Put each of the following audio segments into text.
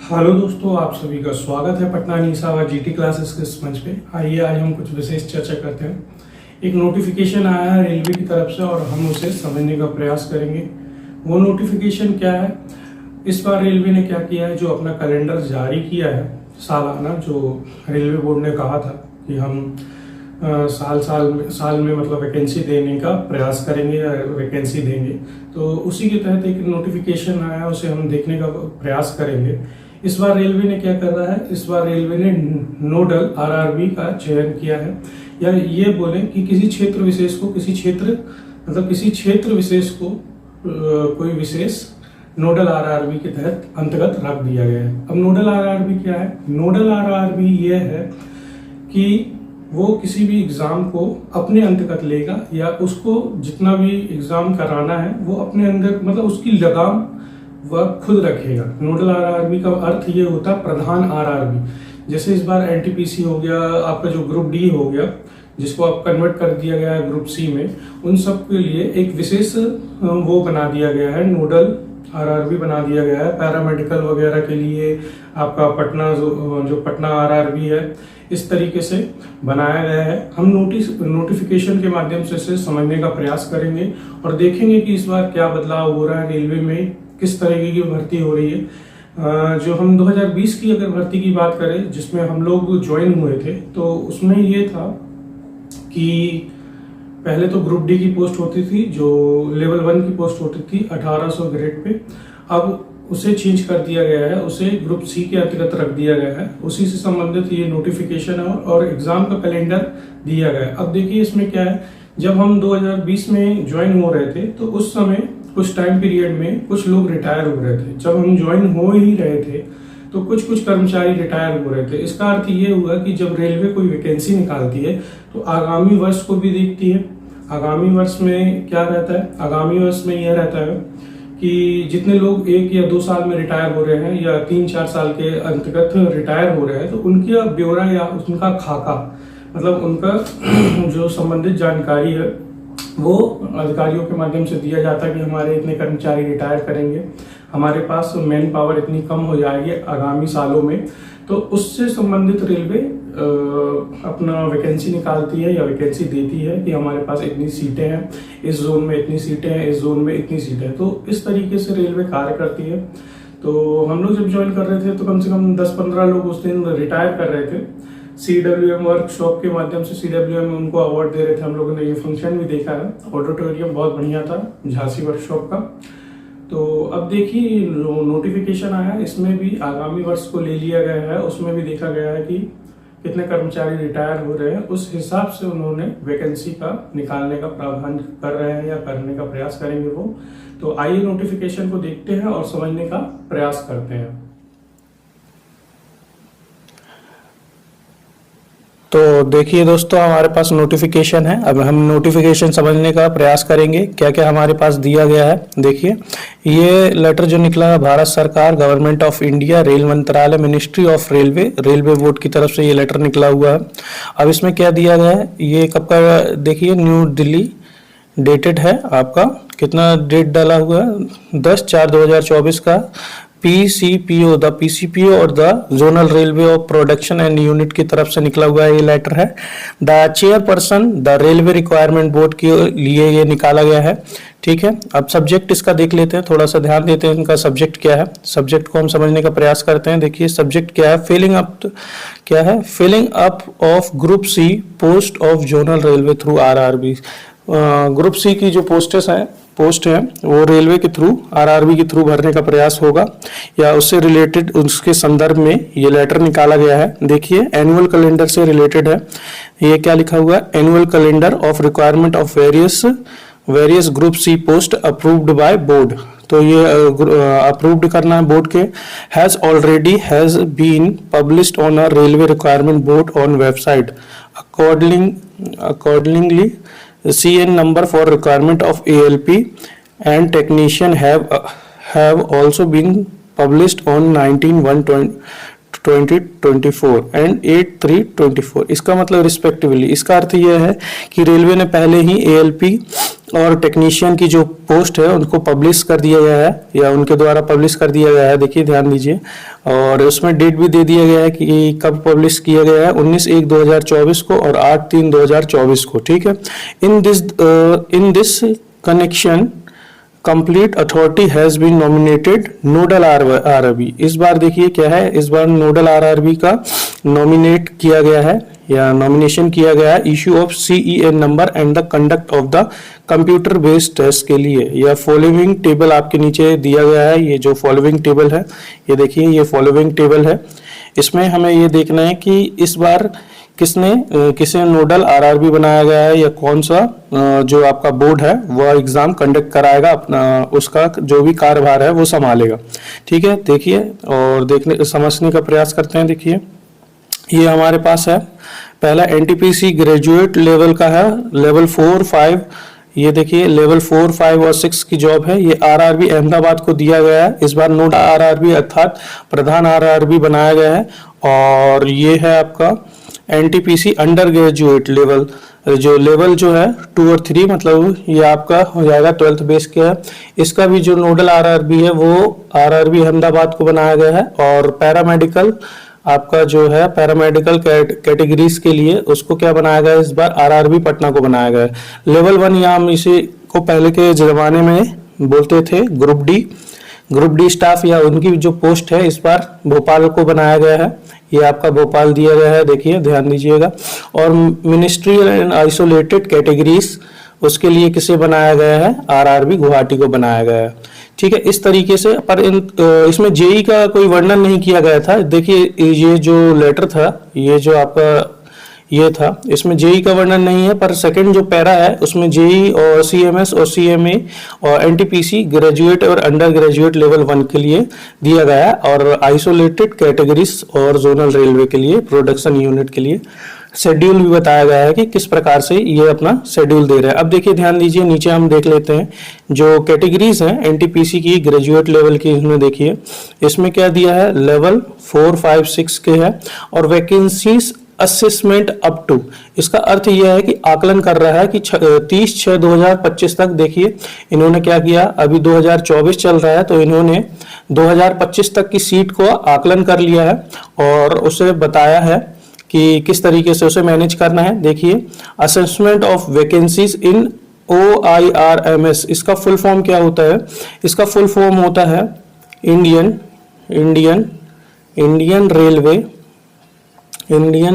Hello दोस्तों, आप सभी का स्वागत है पटना निसावा जीटी क्लासेस के इस मंच पे। आइए आज हम कुछ विशेष चर्चा करते हैं। एक नोटिफिकेशन आया है रेलवे की तरफ से और हम उसे समझने का प्रयास करेंगे। वो नोटिफिकेशन क्या है, इस बार रेलवे ने क्या किया है, जो अपना कैलेंडर जारी किया है सालाना, जो रेलवे बोर्ड ने कहा था कि हम साल में मतलब वैकेंसी देने का प्रयास करेंगे या वैकेंसी देंगे, तो उसी के तहत एक नोटिफिकेशन आया, उसे हम देखने का प्रयास करेंगे। इस बार रेलवे ने क्या कर रहा है, इस बार रेलवे ने नोडल आरआरबी का चयन किया है, या ये बोलें कि किसी क्षेत्र विशेष को कोई विशेष नोडल आरआरबी के तहत अंतर्गत रख दिया गया है। अब नोडल आरआरबी क्या है? नोडल आरआरबी ये है कि वो किसी भी एग्जाम को अपने अंतर्गत लेगा, या उसको जितना भी एग्जाम कराना है वो अपने अंदर, मतलब उसकी लगाम वह खुद रखेगा। नोडल आरआरबी का अर्थ ये होता है प्रधान आरआरबी। जैसे इस बार एनटीपीसी हो गया, आपका जो ग्रुप डी हो गया, जिसको आप कन्वर्ट कर दिया गया है ग्रुप सी में, उन सब के लिए एक विशेष वो बना दिया गया है, नोडल आरआरबी बना दिया गया है। पैरामेडिकल वगैरह के लिए आपका पटना जो पटना आरआरबी है, इस तरीके से बनाया गया है। हम नोटिफिकेशन के माध्यम से इसे समझने का प्रयास करेंगे और देखेंगे कि इस बार क्या बदलाव हो रहा है रेलवे में, किस तरीके की भर्ती हो रही है। जो हम 2020 की अगर भर्ती की बात करें, जिसमें हम लोग ज्वाइन हुए थे, तो उसमें ये था कि पहले तो ग्रुप डी की पोस्ट होती थी, जो लेवल 1 की पोस्ट होती थी 1800 ग्रेड पे। अब उसे चेंज कर दिया गया है, उसे ग्रुप सी के अंतर्गत रख दिया गया है। उसी से संबंधित ये नोटिफिकेशन है और एग्जाम का कैलेंडर दिया गया है। अब देखिए इसमें क्या है, जब हम 2020 में ज्वाइन हो रहे थे, तो उस समय कुछ टाइम पीरियड में कुछ लोग रिटायर हो रहे थे। जब हम ज्वाइन हो ही रहे थे तो कुछ कर्मचारी रिटायर हो रहे थे। इसका अर्थ ये हुआ कि जब रेलवे कोई वैकेंसी निकालती है तो आगामी वर्ष को भी देखती है। आगामी वर्ष में क्या रहता है? आगामी वर्ष में यह रहता है कि जितने लोग 1 या 2 साल में रिटायर हो रहे हैं या 3-4 साल के अंतर्गत रिटायर हो रहे हैं, तो उनका ब्यौरा या उनका खाका, मतलब उनका जो संबंधित जानकारी है वो अधिकारियों के माध्यम से दिया जाता है कि हमारे इतने कर्मचारी रिटायर करेंगे, हमारे पास मैन पावर इतनी कम हो जाएगी आगामी सालों में। तो उससे संबंधित रेलवे अपना वैकेंसी निकालती है या वैकेंसी देती है कि हमारे पास इतनी सीटें हैं, इस जोन में इतनी सीटें हैं, इस जोन में इतनी सीटें हैं। तो इस तरीके से रेलवे कार्य करती है। तो हम लोग जब ज्वाइन कर रहे थे तो कम से कम 10-15 लोग उस दिन रिटायर कर रहे थे। CWM वर्कशॉप के माध्यम से CWM उनको अवार्ड दे रहे थे। हम लोगों ने ये फंक्शन भी देखा है, ऑडिटोरियम बहुत बढ़िया था झांसी वर्कशॉप का। तो अब देखिए नोटिफिकेशन आया, इसमें भी आगामी वर्ष को ले लिया गया है। उसमें भी देखा गया है कि कितने कर्मचारी रिटायर हो रहे हैं, उस हिसाब से उन्होंने वैकेंसी का निकालने का प्रावधान कर रहे हैं या करने का प्रयास करेंगे वो। तो आइए नोटिफिकेशन को देखते हैं और समझने का प्रयास करते हैं। तो देखिए दोस्तों, हमारे पास नोटिफिकेशन है। अब हम नोटिफिकेशन समझने का प्रयास करेंगे, क्या क्या हमारे पास दिया गया है। देखिए ये लेटर जो निकला है भारत सरकार, गवर्नमेंट ऑफ इंडिया, रेल मंत्रालय, मिनिस्ट्री ऑफ रेलवे बोर्ड की तरफ से ये लेटर निकला हुआ है। अब इसमें क्या दिया गया है, ये कब का, देखिए न्यू दिल्ली डेटेड है आपका, कितना डेट डाला हुआ है 10/4/2024 का। PCPO और the zonal railway of production and unit की तरफ से निकला हुआ ये लेटर है। The chairperson the railway requirement board के लिए ये निकाला गया है। ठीक है, अब सब्जेक्ट इसका देख लेते हैं, थोड़ा सा ध्यान देते हैं इनका सब्जेक्ट क्या है। सब्जेक्ट को हम समझने का प्रयास करते हैं। देखिए सब्जेक्ट क्या है, filling up of group C post of zonal railway through RRB. Group C की जो पोस्ट है वो रेलवे के थ्रू, आरआरबी के थ्रू भरने का प्रयास होगा, या उससे रिलेटेड उसके संदर्भ में ये लेटर निकाला गया है। देखिए एनुअल कैलेंडर से रिलेटेड है। ये क्या लिखा हुआ है, annual calendar of requirement of various group C post approved by board. तो ये अप्रूव्ड करना है बोर्ड के। Has been published on a railway requirement board on website. Accordingly CN number for requirement of ALP and technician have also been published on 19/1/2024 and 8/3/24। इसका मतलब respectively, इसका अर्थ यह है कि रेलवे ने पहले ही ALP और टेक्नीशियन की जो पोस्ट है उनको पब्लिश कर दिया गया है या उनके द्वारा पब्लिश कर दिया गया है। देखिए ध्यान दीजिए, और उसमें डेट भी दे दिया गया है कि कब पब्लिश किया गया है, 19/1/2024 को और 8/3/2024 को। ठीक है, in this connection complete authority has been nominated nodal RRB. इस बार देखिए क्या है, इस बार नोडल आरआरबी का नॉमिनेट किया गया है या नॉमिनेशन किया गया है issue of CEN number and the conduct of the computer based test के लिए। यह फॉलोइंग टेबल आपके नीचे दिया गया है। ये जो फॉलोइंग टेबल है, ये देखिए ये फॉलोइंग टेबल है। इसमें हमें ये देखना है कि इस बार किसे नोडल आरआरबी बनाया गया है या कौन सा जो आपका बोर्ड है वह एग्जाम कंडक्ट कराएगा, अपना उसका जो भी कार्यभार है वो संभालेगा। ठीक है, देखिए और देखने समझने का प्रयास करते हैं। देखिए ये हमारे पास है, पहला NTPC ग्रेजुएट लेवल का है, लेवल 4, 5। ये देखिए लेवल 4, 5 और 6 की जॉब है। ये आरआरबी अहमदाबाद को दिया गया है। इस बार नोडल आरआरबी अर्थात प्रधान आरआरबी बनाया गया है। और ये है आपका NTPC अंडर ग्रेजुएट लेवल, जो लेवल जो है 2 और 3, मतलब ये आपका हो जाएगा 12th बेस के है। इसका भी जो नोडल आरआरबी है वो आरआरबी अहमदाबाद को बनाया गया है। और पैरामेडिकल आपका जो है पैरामेडिकल कैटेगरीज के लिए उसको क्या बनाया गया है, इस बार आरआरबी पटना को बनाया गया है। लेवल 1 या हम इसी को पहले के जमाने में बोलते थे ग्रुप डी स्टाफ या उनकी जो पोस्ट है इस बार भोपाल को बनाया गया है। ये आपका भोपाल दिया गया है, देखिए ध्यान दीजिएगा। और मिनिस्ट्रियल एंड आइसोलेटेड कैटेगरीज उसके लिए किसे बनाया गया है, आरआरबी गुवाहाटी को बनाया गया है। ठीक है, इस तरीके से। पर इसमें जेई का कोई वर्णन नहीं किया गया था। देखिए ये जो लेटर था, ये जो आपका ये था, इसमें जेई का वर्णन नहीं है, पर सेकंड जो पैरा है उसमें जेई और CMS और CMA और NTPC ग्रेजुएट और अंडर ग्रेजुएट लेवल 1 के लिए दिया गया है। और आइसोलेटेड कैटेगरीज और जोनल रेलवे के लिए, प्रोडक्शन यूनिट के लिए शेड्यूल भी बताया गया है कि किस प्रकार से ये अपना शेड्यूल दे रहे हैं। अब देखिए ध्यान दीजिए, नीचे हम देख लेते हैं जो कैटेगरीज हैं NTPC की ग्रेजुएट लेवल की। इसमें देखिए इसमें क्या दिया है, लेवल 4, 5, 6 के है। और वैकेंसीज असेसमेंट अप टू, इसका अर्थ यह है कि आकलन कर रहा है कि 30/6/2025 तक। देखिए इन्होंने क्या किया, अभी 2024 चल रहा है तो इन्होंने 2025 तक की सीट को आकलन कर लिया है और उसे बताया है कि किस तरीके से उसे मैनेज करना है। देखिए assessment of vacancies in OIRMS, इसका फुल फॉर्म क्या होता है, इसका फुल फॉर्म होता है Indian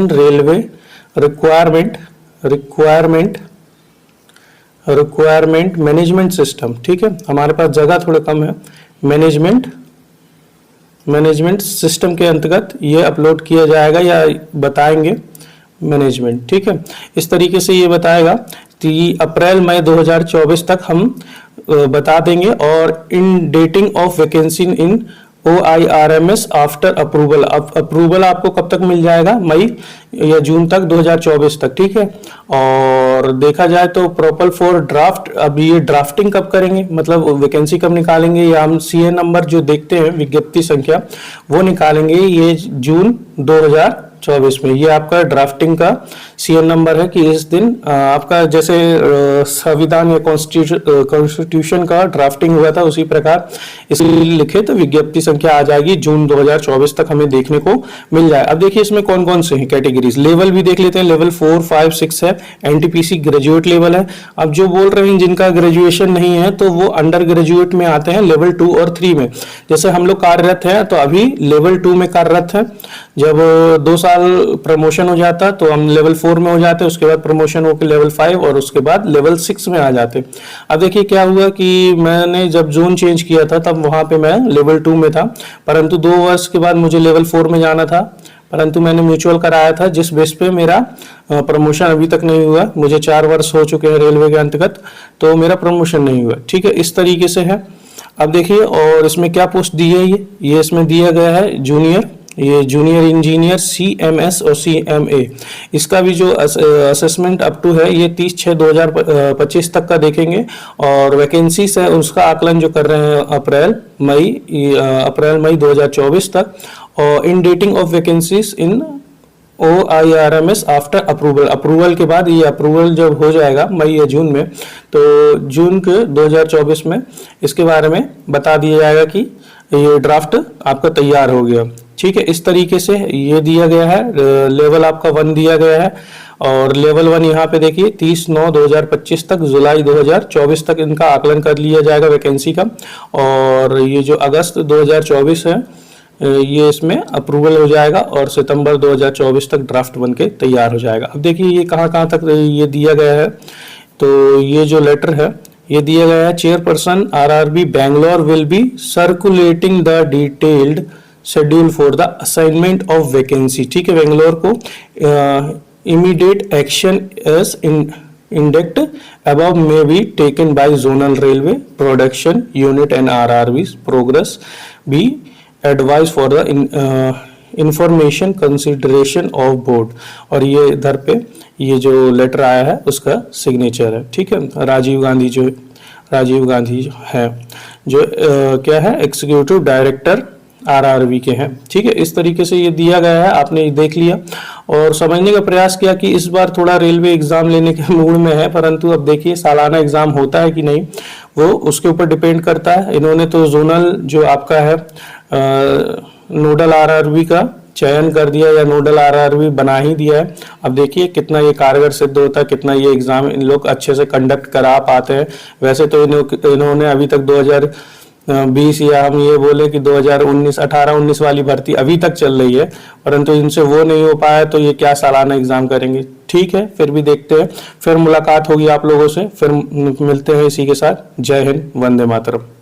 railway requirement management system. ठीक है, हमारे पास जगह थोड़ा कम है। मैनेजमेंट सिस्टम के अंतर्गत ये अपलोड किया जाएगा या बताएंगे मैनेजमेंट। ठीक है, इस तरीके से ये बताएगा कि अप्रैल-मई 2024 तक हम बता देंगे। और indenting of vacancy in OIRMS after approval, approval आपको कब तक मिल जाएगा, मई या जून तक 2024 तक। ठीक है, और देखा जाए तो प्रॉपर फॉर ड्राफ्ट, अब ये ड्राफ्टिंग कब करेंगे, मतलब वैकेंसी कब निकालेंगे, या हम CN नंबर जो देखते हैं विज्ञप्ति संख्या वो निकालेंगे ये जून 2024 में। ये आपका ड्राफ्टिंग का CN नंबर है कि इस दिन आपका जैसे संविधान या कॉन्स्टिट्यूशन का ड्राफ्टिंग हुआ था उसी प्रकार इसलिए लिखित विज्ञप्ति संख्या आ जाएगी, जून 2024 तक हमें देखने को मिल जाए। अब देखिए इसमें कौन कौन से हैं कैटेगरीज, लेवल भी देख लेते हैं। लेवल 4, 5, 6 है, NTPC ग्रेजुएट लेवल है। अब जो बोल रहे हैं जिनका ग्रेजुएशन नहीं है तो वो अंडर ग्रेजुएट में आते हैं, लेवल 2 और 3 में। जैसे हम लोग कार्यरत हैं तो अभी लेवल 2 में कार्यरत है। जब 2 साल प्रमोशन हो जाता तो हम लेवल 4 में हो जाते, उसके बाद प्रमोशन होकर लेवल 5 और उसके बाद लेवल 6 में आ जाते। अब देखिए क्या हुआ कि मैंने जब जोन चेंज किया था तब वहां पे मैं लेवल 2 में था, परंतु 2 वर्ष के बाद मुझे लेवल 4 में जाना था, परंतु मैंने म्यूचुअल कराया था जिस बेस पे मेरा प्रमोशन अभी तक नहीं हुआ। मुझे 4 वर्ष हो चुके हैं रेलवे के अंतर्गत, तो मेरा प्रमोशन नहीं हुआ। ठीक है, इस तरीके से है। अब देखिए और इसमें क्या पोस्ट दी है, ये इसमें दिया गया है जूनियर इंजीनियर CMS और CMA। इसका भी जो असेसमेंट अप टू है ये 30/6/2025 तक का देखेंगे। और वैकेंसीज है उसका आकलन जो कर रहे हैं अप्रैल-मई 2024 तक। और indenting of vacancies in OIRMS after approval, approval के बाद, ये अप्रूवल जब हो जाएगा मई या जून में, तो जून के 2024 में इसके बारे में बता दिया जाएगा कि ये ड्राफ्ट आपका तैयार हो गया। ठीक है, इस तरीके से ये दिया गया है। लेवल आपका 1 दिया गया है और लेवल 1 यहाँ पे देखिए 30/9/2025 तक, जुलाई 2024 तक इनका आकलन कर लिया जाएगा वैकेंसी का। और ये जो अगस्त 2024 है ये इसमें अप्रूवल हो जाएगा और सितंबर 2024 तक ड्राफ्ट बन के तैयार हो जाएगा। अब देखिए ये कहाँ तक ये दिया गया है, तो ये जो लेटर है ये दिया गया है, chairperson RRB Bangalore will be circulating the detailed schedule for the assignment of vacancy. ठीक है, बेंगलोर को immediate action as indicated above may be taken by zonal railway production unit and RRB's progress be advised for the information consideration of board। और ये इधर पे ये जो letter आया है उसका सिग्नेचर है। ठीक है, राजीव गांधी है जो क्या है, एग्जीक्यूटिव डायरेक्टर RRB के हैं। ठीक है, इस तरीके से ये दिया गया है, आपने देख लिया और समझने का प्रयास किया कि इस बार थोड़ा रेलवे एग्जाम लेने के मूड में है, परंतु अब देखिए सालाना एग्जाम होता है कि नहीं वो उसके ऊपर डिपेंड करता है। इन्होंने तो जोनल जो आपका है नोडल RRB का चयन कर दिया या नोडल RRB बना ही दिया है। अब देखिए कितना ये कारगर सिद्ध होता है, कितना ये एग्जाम इन लोग अच्छे से कंडक्ट करा पाते हैं। वैसे तो इन्होंने अभी तक 2020 या हम ये बोले कि 2018-19 वाली भर्ती अभी तक चल रही है, परंतु इनसे वो नहीं हो पाया तो ये क्या सालाना एग्जाम करेंगे। ठीक है, फिर भी देखते हैं, फिर मुलाकात होगी आप लोगों से, फिर मिलते हैं इसी के साथ। जय हिंद, वंदे मातरम।